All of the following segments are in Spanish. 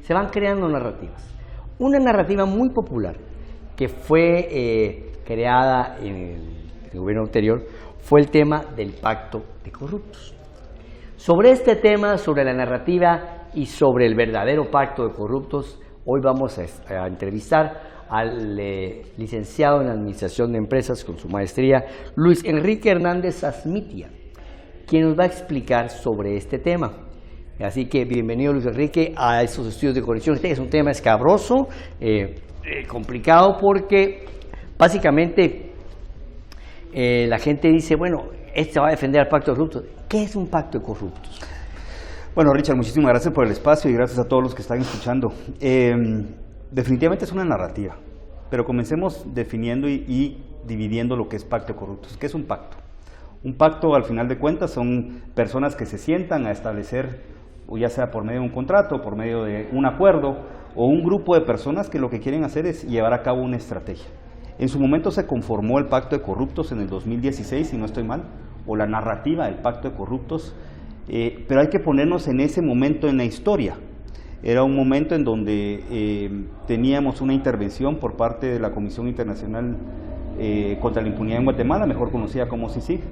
se van creando narrativas. Una narrativa muy popular que fue creada en el gobierno anterior fue el tema del pacto de corruptos. Sobre este tema, sobre la narrativa y sobre el verdadero pacto de corruptos, hoy vamos a entrevistar al licenciado en Administración de Empresas con su maestría, Luis Enrique Hernández Asmitia, quien nos va a explicar sobre este tema. Así que bienvenido, Luis Enrique, a estos estudios de corrección. Este es un tema escabroso, complicado, porque básicamente la gente dice, bueno, este va a defender al pacto de corruptos. ¿Qué es un pacto de corruptos? Bueno, Richard, muchísimas gracias por el espacio y gracias a todos los que están escuchando. Definitivamente es una narrativa, pero comencemos definiendo y dividiendo lo que es pacto de corruptos. ¿Qué es un pacto? Un pacto, al final de cuentas, son personas que se sientan a establecer, o ya sea por medio de un contrato, por medio de un acuerdo, o un grupo de personas que lo que quieren hacer es llevar a cabo una estrategia. En su momento se conformó el pacto de corruptos en el 2016, si no estoy mal, o la narrativa del pacto de corruptos, pero hay que ponernos en ese momento en la historia. Era un momento en donde teníamos una intervención por parte de la Comisión Internacional contra la Impunidad en Guatemala, mejor conocida como CICIG,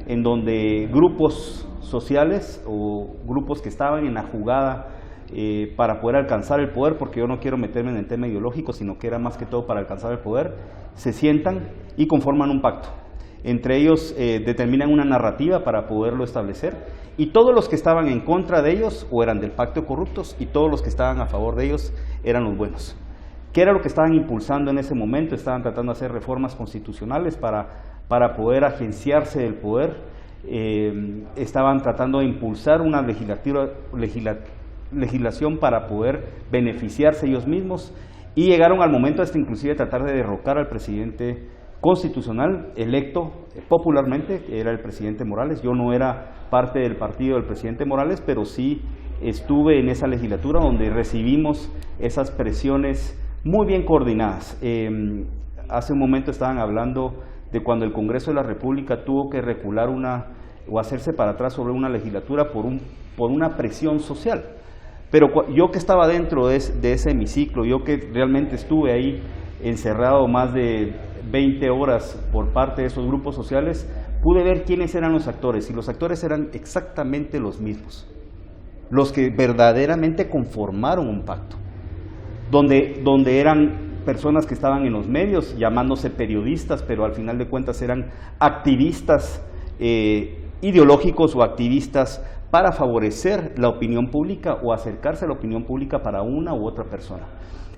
en donde grupos sociales o grupos que estaban en la jugada para poder alcanzar el poder, porque yo no quiero meterme en el tema ideológico, sino que era más que todo para alcanzar el poder, se sientan y conforman un pacto. Entre ellos determinan una narrativa para poderlo establecer, y todos los que estaban en contra de ellos o eran del pacto de corruptos, y todos los que estaban a favor de ellos eran los buenos. ¿Qué era lo que estaban impulsando en ese momento? Estaban tratando de hacer reformas constitucionales para poder agenciarse del poder, estaban tratando de impulsar una legislación para poder beneficiarse ellos mismos, y llegaron al momento hasta inclusive tratar de derrocar al presidente constitucional electo popularmente, que era el presidente Morales. Yo no era parte del partido del presidente Morales, pero sí estuve en esa legislatura donde recibimos esas presiones muy bien coordinadas. Hace un momento estaban hablando de cuando el Congreso de la República tuvo que recular o hacerse para atrás sobre una legislatura por una presión social. Pero yo que estaba dentro de ese hemiciclo, yo que realmente estuve ahí encerrado más de 20 horas por parte de esos grupos sociales, pude ver quiénes eran los actores, y los actores eran exactamente los mismos, los que verdaderamente conformaron un pacto, donde eran personas que estaban en los medios llamándose periodistas, pero al final de cuentas eran activistas ideológicos o activistas para favorecer la opinión pública o acercarse a la opinión pública para una u otra persona.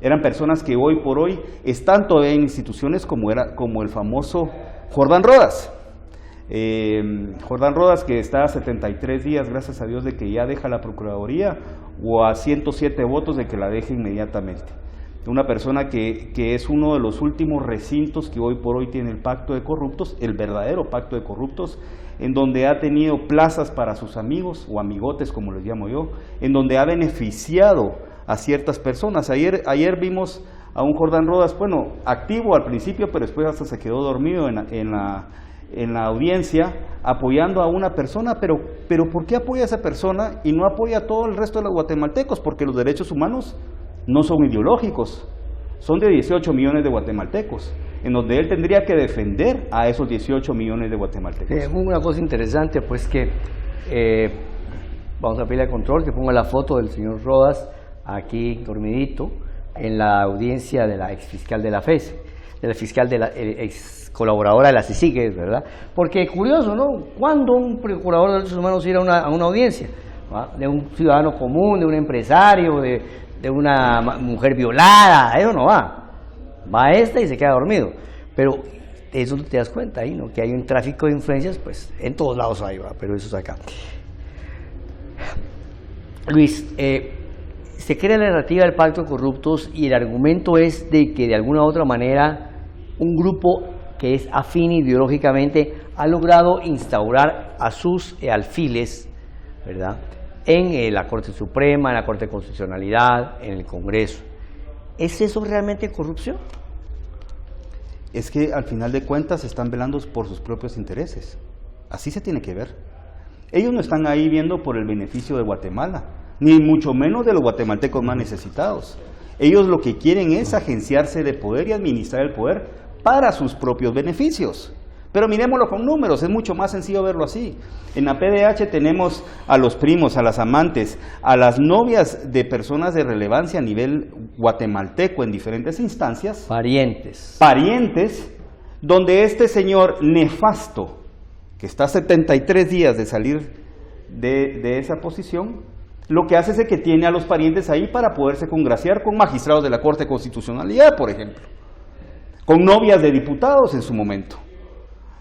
Eran personas que hoy por hoy están todavía en instituciones como el famoso Jordán Rodas. Jordán Rodas, que está a 73 días, gracias a Dios, de que ya deja la Procuraduría, o a 107 votos de que la deje inmediatamente. Una persona que es uno de los últimos recintos que hoy por hoy tiene el pacto de corruptos, el verdadero pacto de corruptos, en donde ha tenido plazas para sus amigos o amigotes, como les llamo yo, en donde ha beneficiado a ciertas personas. Ayer vimos a un Jordán Rodas, bueno, activo al principio, pero después hasta se quedó dormido en la audiencia, apoyando a una persona, pero ¿por qué apoya a esa persona y no apoya a todo el resto de los guatemaltecos? Porque los derechos humanos no son ideológicos, son de 18 millones de guatemaltecos, en donde él tendría que defender a esos 18 millones de guatemaltecos. Una cosa interesante, pues, que vamos a pedirle al control que ponga la foto del señor Rodas aquí dormidito en la audiencia de la exfiscal de la FES, de la fiscal de la ex colaboradora de la CICIG, ¿verdad? Porque curioso, ¿no? ¿Cuándo un procurador de derechos humanos irá a una audiencia? ¿Va? De un ciudadano común, de un empresario, de una mujer violada, eso no va. Va esta y se queda dormido. Pero eso te das cuenta ahí, ¿no? Que hay un tráfico de influencias, pues en todos lados hay, ¿va? Pero eso es acá. Luis, se crea la narrativa del pacto de corruptos y el argumento es de que de alguna u otra manera un grupo que es afín ideológicamente ha logrado instaurar a sus alfiles, ¿verdad?, en la Corte Suprema, en la Corte de Constitucionalidad, en el Congreso. ¿Es eso realmente corrupción? Es que al final de cuentas están velando por sus propios intereses. Así se tiene que ver. Ellos no están ahí viendo por el beneficio de Guatemala. ni mucho menos de los guatemaltecos más necesitados. Ellos lo que quieren es agenciarse de poder y administrar el poder para sus propios beneficios. Pero miremoslo con números, es mucho más sencillo verlo así. En la PDH tenemos a los primos, a las amantes, a las novias de personas de relevancia a nivel guatemalteco en diferentes instancias. Parientes, donde este señor nefasto, que está a 73 días de salir de esa posición, lo que hace es que tiene a los parientes ahí para poderse congraciar con magistrados de la Corte de Constitucionalidad, por ejemplo, con novias de diputados en su momento.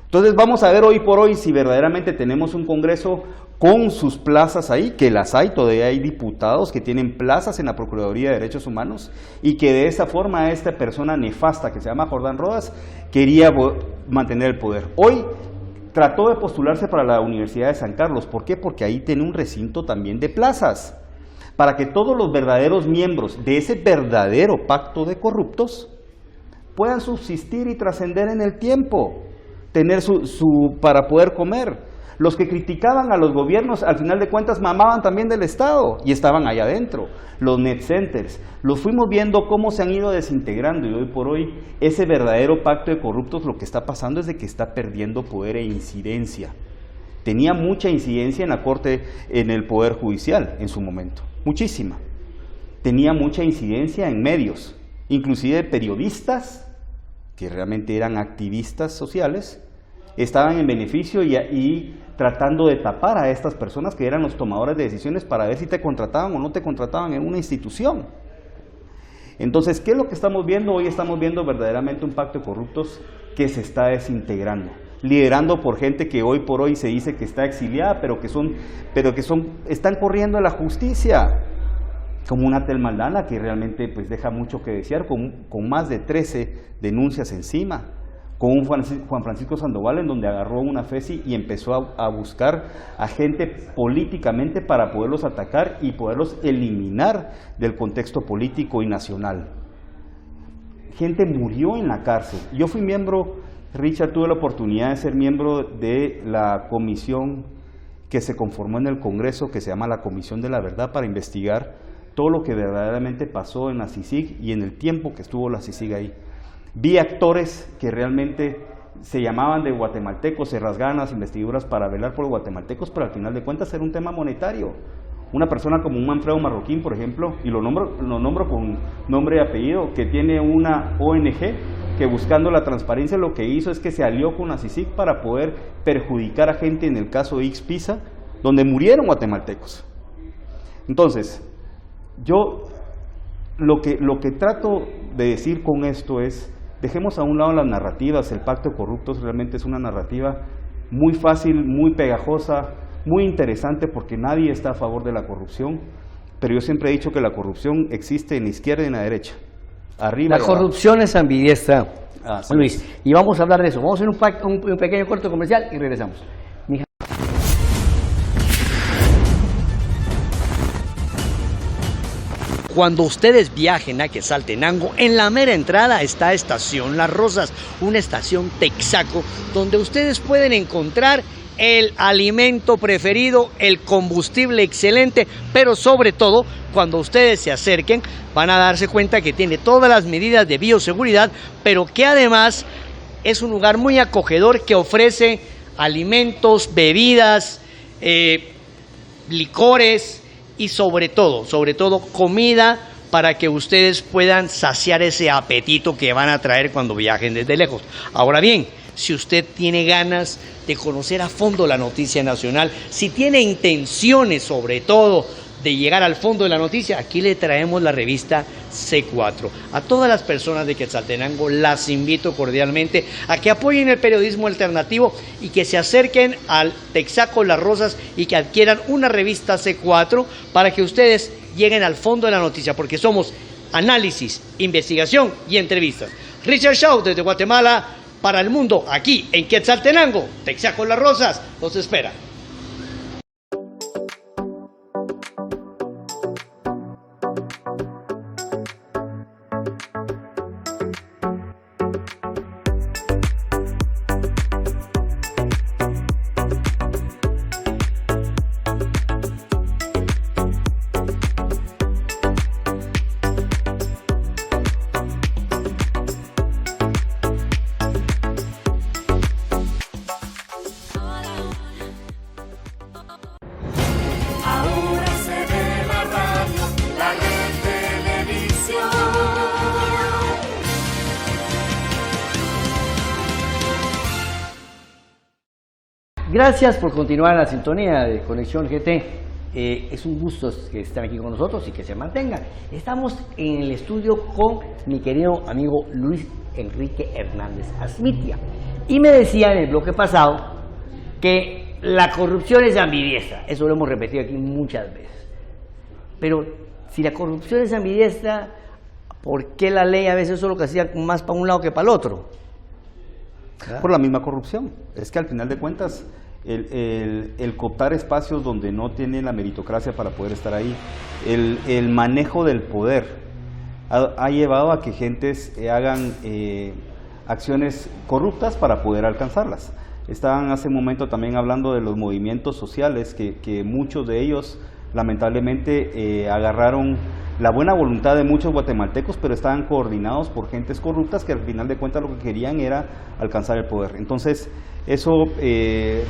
Entonces vamos a ver hoy por hoy si verdaderamente tenemos un Congreso con sus plazas ahí, que las hay, todavía hay diputados que tienen plazas en la Procuraduría de Derechos Humanos y que de esa forma esta persona nefasta que se llama Jordán Rodas quería mantener el poder. Hoy trató de postularse para la Universidad de San Carlos. ¿Por qué? Porque ahí tiene un recinto también de plazas, para que todos los verdaderos miembros de ese verdadero pacto de corruptos puedan subsistir y trascender en el tiempo, tener para poder comer. Los que criticaban a los gobiernos, al final de cuentas, mamaban también del Estado y estaban allá adentro. Los net centers, los fuimos viendo cómo se han ido desintegrando y hoy por hoy ese verdadero pacto de corruptos lo que está pasando es de que está perdiendo poder e incidencia. Tenía mucha incidencia en la Corte, en el Poder Judicial en su momento, muchísima. Tenía mucha incidencia en medios, inclusive periodistas, que realmente eran activistas sociales, estaban en beneficio y tratando de tapar a estas personas que eran los tomadores de decisiones para ver si te contrataban o no te contrataban en una institución. Entonces, ¿qué es lo que estamos viendo? Hoy estamos viendo verdaderamente un pacto de corruptos que se está desintegrando, liderando por gente que hoy por hoy se dice que está exiliada, pero que están corriendo a la justicia, como una Tel Maldana que realmente pues deja mucho que desear, con más de 13 denuncias encima, con un Juan Francisco Sandoval en donde agarró una FESI y empezó a buscar a gente políticamente para poderlos atacar y poderlos eliminar del contexto político y nacional. Gente murió en la cárcel. Yo fui miembro, Richard, tuve la oportunidad de ser miembro de la comisión que se conformó en el Congreso, que se llama la Comisión de la Verdad, para investigar todo lo que verdaderamente pasó en la CICIG y en el tiempo que estuvo la CICIG ahí. Vi actores que realmente se llamaban de guatemaltecos, se rasgaban las investiduras para velar por los guatemaltecos, pero al final de cuentas era un tema monetario. Una persona como un Manfredo Marroquín, por ejemplo, y lo nombro con nombre y apellido, que tiene una ONG que buscando la transparencia lo que hizo es que se alió con la CICIG para poder perjudicar a gente en el caso de Ixpisa, donde murieron guatemaltecos. Entonces, yo lo que trato de decir con esto es, dejemos a un lado las narrativas. El pacto de corruptos realmente es una narrativa muy fácil, muy pegajosa, muy interesante porque nadie está a favor de la corrupción, pero yo siempre he dicho que la corrupción existe en la izquierda y en la derecha, arriba. La corrupción es ambidiestra, Luis, es. Y vamos a hablar de eso. Vamos a hacer un pequeño corto comercial y regresamos. Cuando ustedes viajen a Quetzaltenango, en la mera entrada está Estación Las Rosas, una estación Texaco, donde ustedes pueden encontrar el alimento preferido, el combustible excelente, pero sobre todo, cuando ustedes se acerquen, van a darse cuenta que tiene todas las medidas de bioseguridad, pero que además es un lugar muy acogedor que ofrece alimentos, bebidas, licores, y sobre todo comida para que ustedes puedan saciar ese apetito que van a traer cuando viajen desde lejos. Ahora bien, si usted tiene ganas de conocer a fondo la noticia nacional, si tiene intenciones sobre todo de llegar al fondo de la noticia, aquí le traemos la revista C4. A todas las personas de Quetzaltenango las invito cordialmente a que apoyen el periodismo alternativo y que se acerquen al Texaco Las Rosas y que adquieran una revista C4 para que ustedes lleguen al fondo de la noticia, porque somos análisis, investigación y entrevistas. Richard Shaw desde Guatemala para el mundo, aquí en Quetzaltenango, Texaco Las Rosas, los espera. Gracias por continuar en la sintonía de Conexión GT. Es un gusto que estén aquí con nosotros y que se mantengan. Estamos en el estudio con mi querido amigo Luis Enrique Hernández Asmitia. Y me decía en el bloque pasado que la corrupción es ambidiestra. Eso lo hemos repetido aquí muchas veces. Pero si la corrupción es ambidiestra, ¿por qué la ley a veces solo que hacía más para un lado que para el otro? Por la misma corrupción. Es que al final de cuentas, el cooptar espacios donde no tiene la meritocracia para poder estar ahí, el manejo del poder, ha llevado a que gentes hagan acciones corruptas para poder alcanzarlas. Estaban hace un momento también hablando de los movimientos sociales, que muchos de ellos lamentablemente agarraron la buena voluntad de muchos guatemaltecos, pero estaban coordinados por gentes corruptas que al final de cuentas lo que querían era alcanzar el poder. Entonces, eso,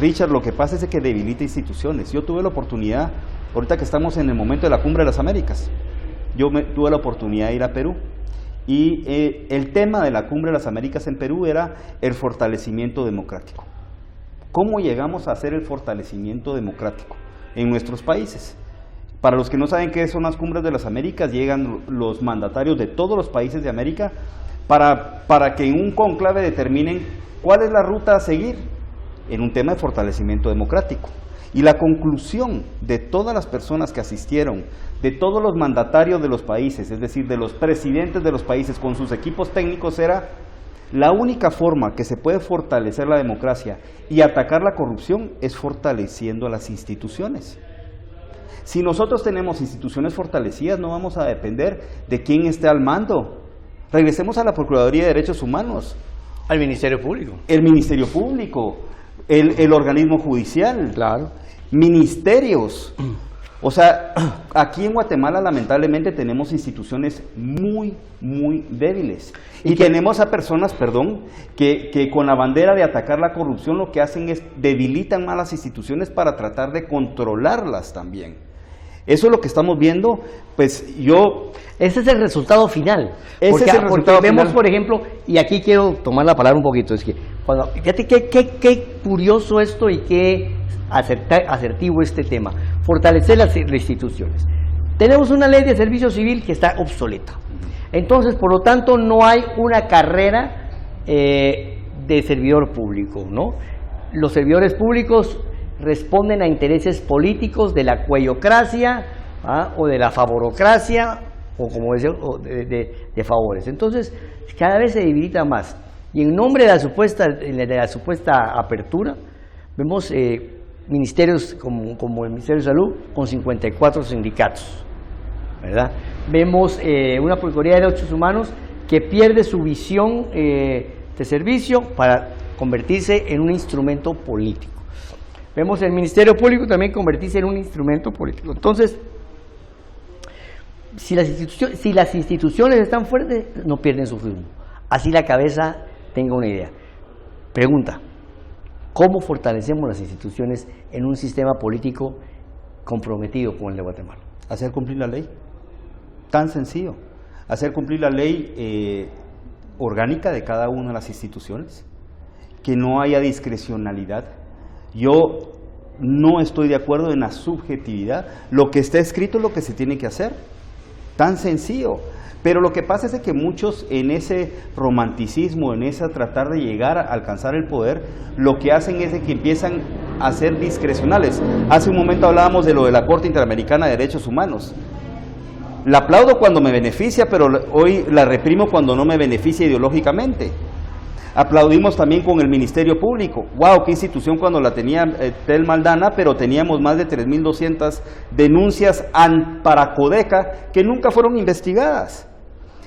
Richard, lo que pasa es que debilita instituciones. Yo tuve la oportunidad, ahorita que estamos en el momento de la Cumbre de las Américas, tuve la oportunidad de ir a Perú, y el tema de la Cumbre de las Américas en Perú era el fortalecimiento democrático. ¿Cómo llegamos a hacer el fortalecimiento democrático en nuestros países? Para los que no saben qué son las Cumbres de las Américas, llegan los mandatarios de todos los países de América para que en un cónclave determinen cuál es la ruta a seguir en un tema de fortalecimiento democrático. Y la conclusión de todas las personas que asistieron, de todos los mandatarios de los países, es decir, de los presidentes de los países con sus equipos técnicos, era: la única forma que se puede fortalecer la democracia y atacar la corrupción es fortaleciendo las instituciones. Si nosotros tenemos instituciones fortalecidas, no vamos a depender de quién esté al mando. Regresemos a la Procuraduría de Derechos Humanos. Al Ministerio Público. El Ministerio Público, el organismo judicial, claro, ministerios. O sea, aquí en Guatemala lamentablemente tenemos instituciones muy débiles. Y tenemos a personas, que con la bandera de atacar la corrupción lo que hacen es debilitan más las instituciones para tratar de controlarlas también. Eso es lo que estamos viendo, pues yo... Ese es el resultado final. Porque vemos, por ejemplo, y aquí quiero tomar la palabra un poquito, es que, fíjate qué curioso esto y qué asertivo este tema, fortalecer las instituciones. Tenemos una ley de servicio civil que está obsoleta, entonces por lo tanto no hay una carrera de servidor público, ¿no? Los servidores públicos responden a intereses políticos de la cuellocracia, o de la favorocracia, o como decía, de favores. Entonces cada vez se debilita más, y en nombre de la supuesta apertura vemos ministerios como el Ministerio de Salud con 54 sindicatos, ¿verdad? Vemos una Procuraduría de Derechos Humanos que pierde su visión de servicio para convertirse en un instrumento político. Vemos el Ministerio Público también convertirse en un instrumento político. Entonces, si las instituciones están fuertes, no pierden su ritmo. Así la cabeza tenga una idea. Pregunta: ¿cómo fortalecemos las instituciones en un sistema político comprometido con el de Guatemala? Hacer cumplir la ley. Tan sencillo. Hacer cumplir la ley orgánica de cada una de las instituciones. Que no haya discrecionalidad. Yo no estoy de acuerdo en la subjetividad. Lo que está escrito es lo que se tiene que hacer. Tan sencillo. Pero lo que pasa es que muchos en ese romanticismo, en ese tratar de llegar a alcanzar el poder, lo que hacen es que empiezan a ser discrecionales. Hace un momento hablábamos de lo de la Corte Interamericana de Derechos Humanos. La aplaudo cuando me beneficia, pero hoy la reprimo cuando no me beneficia ideológicamente. Aplaudimos también con el Ministerio Público. ¡Wow! ¡Qué institución cuando la tenía Tel Maldana! Pero teníamos más de 3.200 denuncias para Codeca que nunca fueron investigadas.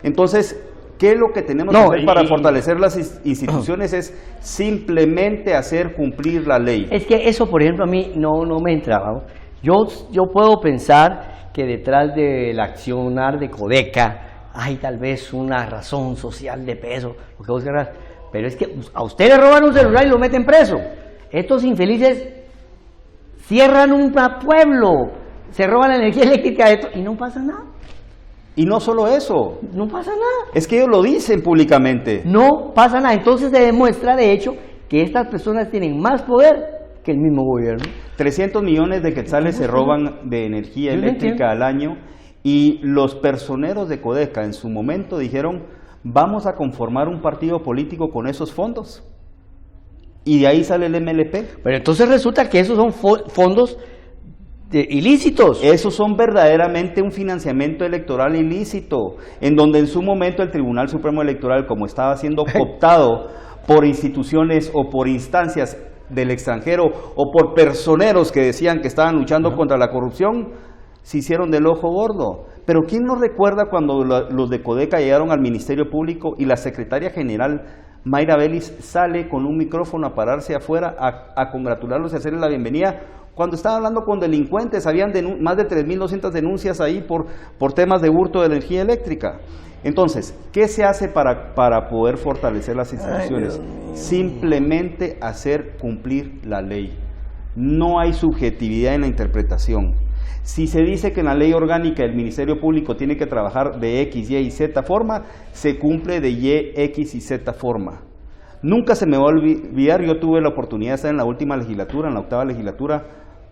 Entonces, ¿qué es lo que tenemos que hacer para fortalecer las instituciones? Es simplemente hacer cumplir la ley. Es que eso, por ejemplo, a mí no me entraba. Yo puedo pensar que detrás del accionar de Codeca hay tal vez una razón social de peso, lo que vos querrás. Pero es que a usted le roban un celular y lo meten preso. Estos infelices cierran un pueblo, se roban la energía eléctrica y no pasa nada. Y no solo eso. No pasa nada. Es que ellos lo dicen públicamente. No pasa nada. Entonces se demuestra, de hecho, que estas personas tienen más poder que el mismo gobierno. 300 millones de quetzales se roban de energía eléctrica al año, y los personeros de Codeca en su momento dijeron, vamos a conformar un partido político con esos fondos. Y de ahí sale el MLP. Pero entonces resulta que esos son fondos ilícitos. Esos son verdaderamente un financiamiento electoral ilícito, en donde en su momento el Tribunal Supremo Electoral, como estaba siendo cooptado por instituciones o por instancias del extranjero o por personeros que decían que estaban luchando contra la corrupción, se hicieron del ojo gordo. Pero ¿quién nos recuerda cuando los de Codeca llegaron al Ministerio Público y la secretaria general Mayra Vélez sale con un micrófono a pararse afuera a congratularlos y hacerles la bienvenida? Cuando estaba hablando con delincuentes, habían más de 3.200 denuncias ahí por temas de hurto de energía eléctrica. Entonces, ¿qué se hace para poder fortalecer las instituciones? Simplemente hacer cumplir la ley. No hay subjetividad en la interpretación. Si se dice que en la ley orgánica el Ministerio Público tiene que trabajar de X, Y y Z forma, se cumple de Y, X y Z forma. Nunca se me va a olvidar, yo tuve la oportunidad de estar en la última legislatura, en la 8ª legislatura,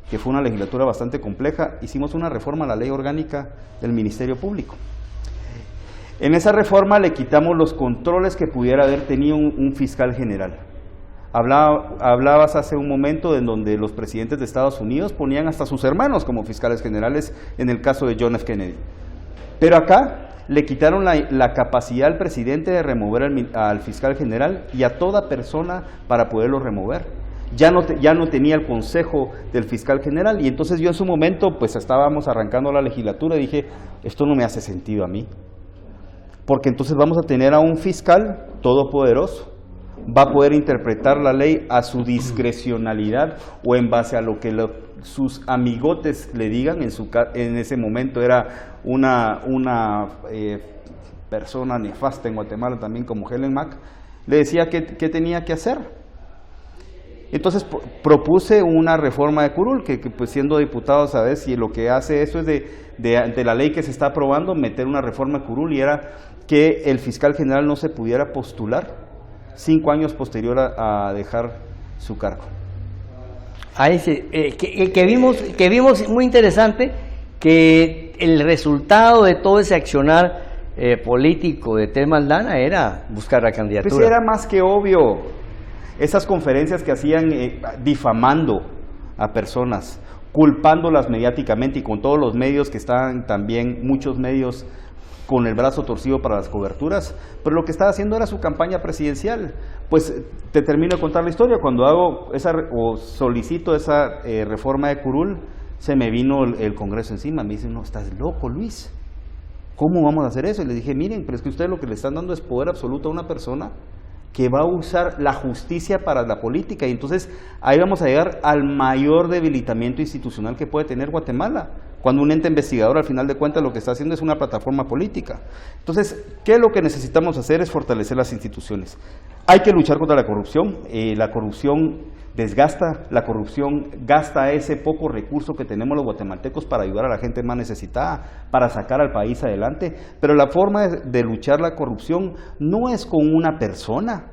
que fue una legislatura bastante compleja. Hicimos una reforma a la ley orgánica del Ministerio Público. En esa reforma le quitamos los controles que pudiera haber tenido un fiscal general. Hablabas hace un momento en donde los presidentes de Estados Unidos ponían hasta sus hermanos como fiscales generales, en el caso de John F. Kennedy. Pero acá le quitaron la capacidad al presidente de remover al fiscal general y a toda persona para poderlo remover. Ya no tenía el consejo del fiscal general, y entonces yo en su momento, pues estábamos arrancando la legislatura y dije, esto no me hace sentido a mí, porque entonces vamos a tener a un fiscal todopoderoso, va a poder interpretar la ley a su discrecionalidad o en base a lo que sus amigotes le digan. En ese momento era una persona nefasta en Guatemala también, como Helen Mack, le decía qué tenía que hacer. Entonces propuse una reforma de curul, que pues siendo diputado, sabes, y lo que hace eso es de la ley que se está aprobando, meter una reforma de curul, y era que el fiscal general no se pudiera postular 5 años posterior a dejar su cargo. Que vimos muy interesante, que el resultado de todo ese accionar político de Tel Maldana era buscar la candidatura. Pues era más que obvio. Esas conferencias que hacían difamando a personas, culpándolas mediáticamente, y con todos los medios que estaban también, muchos medios con el brazo torcido para las coberturas, pero lo que estaba haciendo era su campaña presidencial. Pues te termino de contar la historia. Cuando solicito esa reforma de curul, se me vino el Congreso encima. Me dicen, no, estás loco, Luis, ¿cómo vamos a hacer eso? Y le dije, miren, pero es que ustedes lo que le están dando es poder absoluto a una persona que va a usar la justicia para la política, y entonces ahí vamos a llegar al mayor debilitamiento institucional que puede tener Guatemala, cuando un ente investigador al final de cuentas lo que está haciendo es una plataforma política. Entonces, ¿qué es lo que necesitamos hacer? Es fortalecer las instituciones. Hay que luchar contra la corrupción. La corrupción desgasta, la corrupción gasta ese poco recurso que tenemos los guatemaltecos para ayudar a la gente más necesitada, para sacar al país adelante. Pero la forma de luchar la corrupción no es con una persona.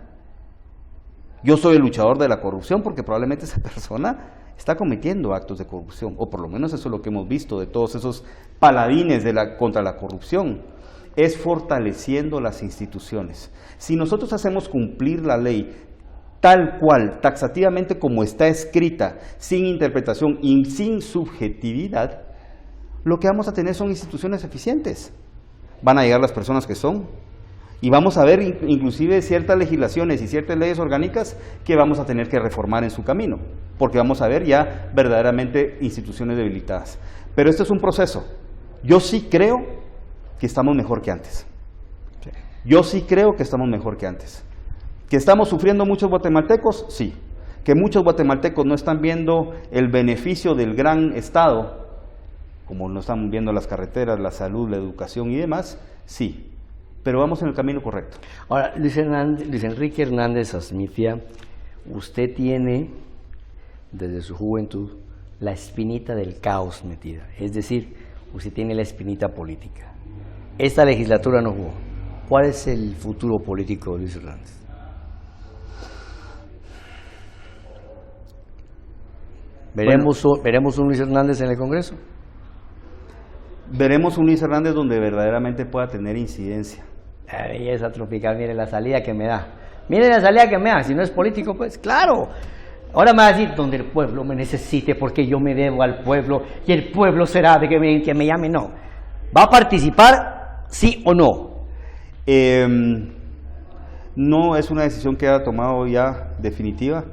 Yo soy el luchador de la corrupción porque probablemente esa persona está cometiendo actos de corrupción, o por lo menos eso es lo que hemos visto de todos esos paladines contra la corrupción. Es fortaleciendo las instituciones. Si nosotros hacemos cumplir la ley tal cual, taxativamente como está escrita, sin interpretación y sin subjetividad, lo que vamos a tener son instituciones eficientes. Van a llegar las personas que son, y vamos a ver inclusive ciertas legislaciones y ciertas leyes orgánicas que vamos a tener que reformar en su camino, porque vamos a ver ya verdaderamente instituciones debilitadas. Pero esto es un proceso. Yo sí creo que estamos mejor que antes. Yo sí creo que estamos mejor que antes. ¿Que estamos sufriendo muchos guatemaltecos? Sí. ¿Que muchos guatemaltecos no están viendo el beneficio del gran Estado, como no están viendo las carreteras, la salud, la educación y demás? Sí. Pero vamos en el camino correcto. Ahora, Luis Enrique Hernández Asmitia, usted tiene desde su juventud la espinita del caos metida, es decir, usted tiene la espinita política. Esta legislatura no jugó. ¿Cuál es el futuro político de Luis Hernández? ¿Veremos un Luis Hernández en el Congreso? Veremos un Luis Hernández donde verdaderamente pueda tener incidencia. La belleza tropical, mire la salida que me da. Mire la salida que me da, si no es político, pues claro. Ahora me va a decir, donde el pueblo me necesite, porque yo me debo al pueblo, y el pueblo será de que me llame, no. ¿Va a participar, sí o no? No es una decisión que haya tomado ya definitiva.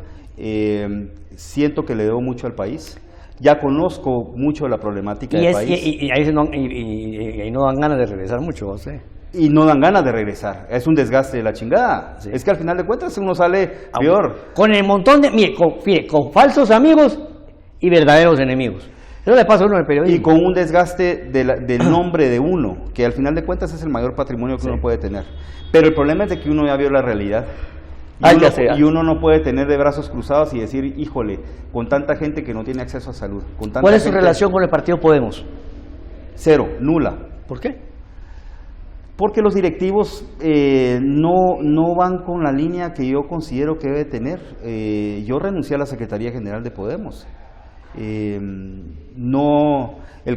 Siento que le debo mucho al país. Ya conozco mucho la problemática del país. Y ahí no dan ganas de regresar mucho, ¿sí? Y no dan ganas de regresar. Es un desgaste de la chingada. Sí. Es que al final de cuentas uno sale peor. Con el montón de... Mire, con falsos amigos y verdaderos enemigos. Eso le pasa a uno en el periodismo. Y con un desgaste del nombre de uno, que al final de cuentas es el mayor patrimonio que uno puede tener. Pero el problema es de que uno ya vio la realidad. Y uno no puede tener de brazos cruzados y decir, híjole, con tanta gente que no tiene acceso a salud. ¿Cuál es su relación con el partido Podemos? Cero, nula. ¿Por qué? Porque los directivos no van con la línea que yo considero que debe tener. Yo renuncié a la Secretaría General de Podemos. El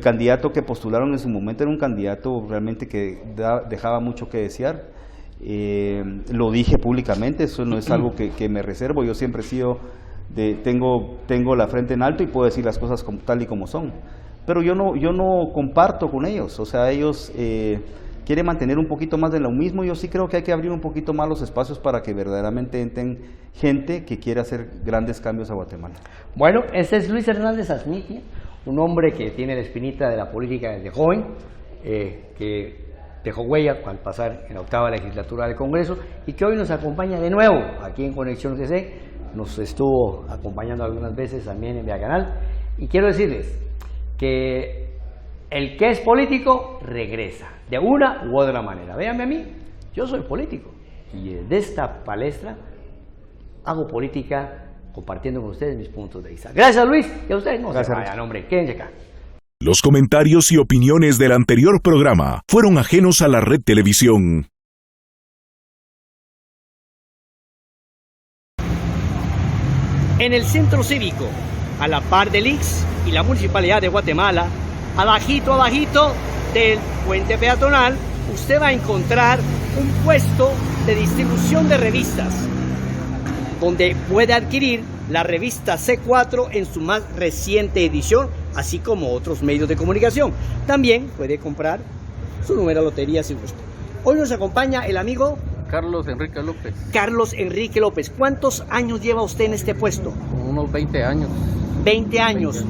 candidato que postularon en su momento era un candidato realmente que dejaba mucho que desear. Lo dije públicamente, eso no es algo que me reservo. Yo siempre he sido tengo la frente en alto y puedo decir las cosas tal y como son. Pero yo no comparto con ellos. O sea, ellos quieren mantener un poquito más de lo mismo. Yo sí creo que hay que abrir un poquito más los espacios para que verdaderamente entren gente que quiera hacer grandes cambios a Guatemala. Bueno, este es Luis Hernández Asmitia, un hombre que tiene la espinita de la política desde joven, que dejó huella al pasar en la 8ª legislatura del Congreso y que hoy nos acompaña de nuevo aquí en Conexión UTC. Nos estuvo acompañando algunas veces también en Vía Canal. Y quiero decirles que el que es político regresa de una u otra manera. Véanme a mí, yo soy político y desde esta palestra hago política compartiendo con ustedes mis puntos de vista. Gracias, Luis, y a ustedes no se vayan, hombre, quédense acá. Los comentarios y opiniones del anterior programa fueron ajenos a la Red Televisión. En el Centro Cívico, a la par del IX y la Municipalidad de Guatemala, abajito del puente peatonal, usted va a encontrar un puesto de distribución de revistas, donde puede adquirir la revista C4 en su más reciente edición, así como otros medios de comunicación. También puede comprar su número de lotería si gusta. Hoy nos acompaña el amigo Carlos Enrique López. Carlos Enrique López. ¿Cuántos años lleva usted en este puesto? Unos 20 años. 20 años.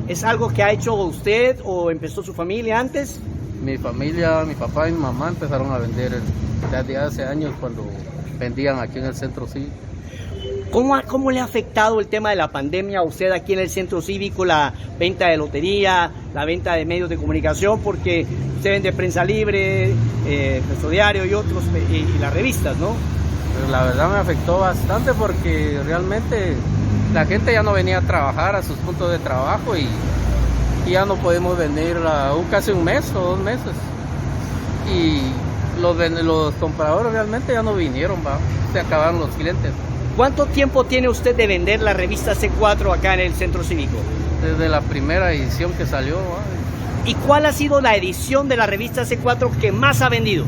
¿Es algo que ha hecho usted o empezó su familia antes? Mi familia, mi papá y mi mamá empezaron a vender desde hace años cuando vendían aquí en el Centro Cívico. ¿Cómo le ha afectado el tema de la pandemia a usted aquí en el Centro Cívico, la venta de lotería, la venta de medios de comunicación? Porque usted vende Prensa Libre, Nuestro Diario y otros, y las revistas, ¿no? Pues la verdad me afectó bastante porque realmente la gente ya no venía a trabajar a sus puntos de trabajo y ya no podemos venir casi un mes o 2 meses. Y los compradores realmente ya no vinieron, se acabaron los clientes. ¿Cuánto tiempo tiene usted de vender la revista C4 acá en el Centro Cívico? Desde la primera edición que salió. ¿Y cuál ha sido la edición de la revista C4 que más ha vendido?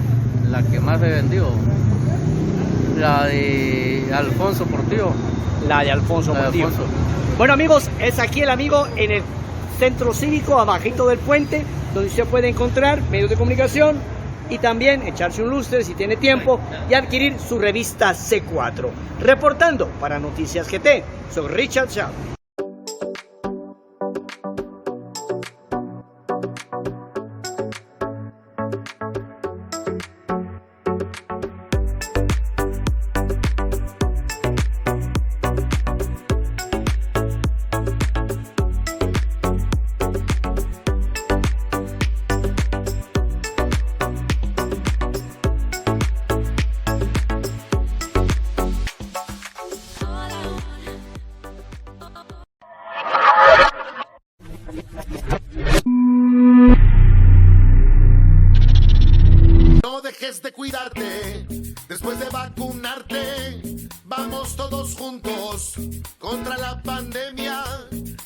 La que más he vendido, la de Alfonso Portillo. La de Alfonso Portillo. Bueno, amigos, es aquí el amigo en el Centro Cívico, abajito del puente, donde usted puede encontrar medios de comunicación y también echarse un lustre si tiene tiempo y adquirir su revista C4. Reportando para Noticias GT, soy Richard Shaw. De cuidarte después de vacunarte. Vamos todos juntos contra la pandemia.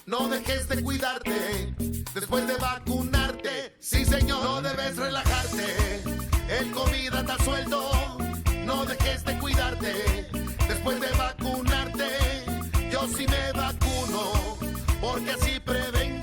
No dejes dejes de cuidarte después de vacunarte. Sí, señor, no debes relajarte. El COVID anda suelto. No dejes de cuidarte después de vacunarte. Yo sí me vacuno porque así prevengo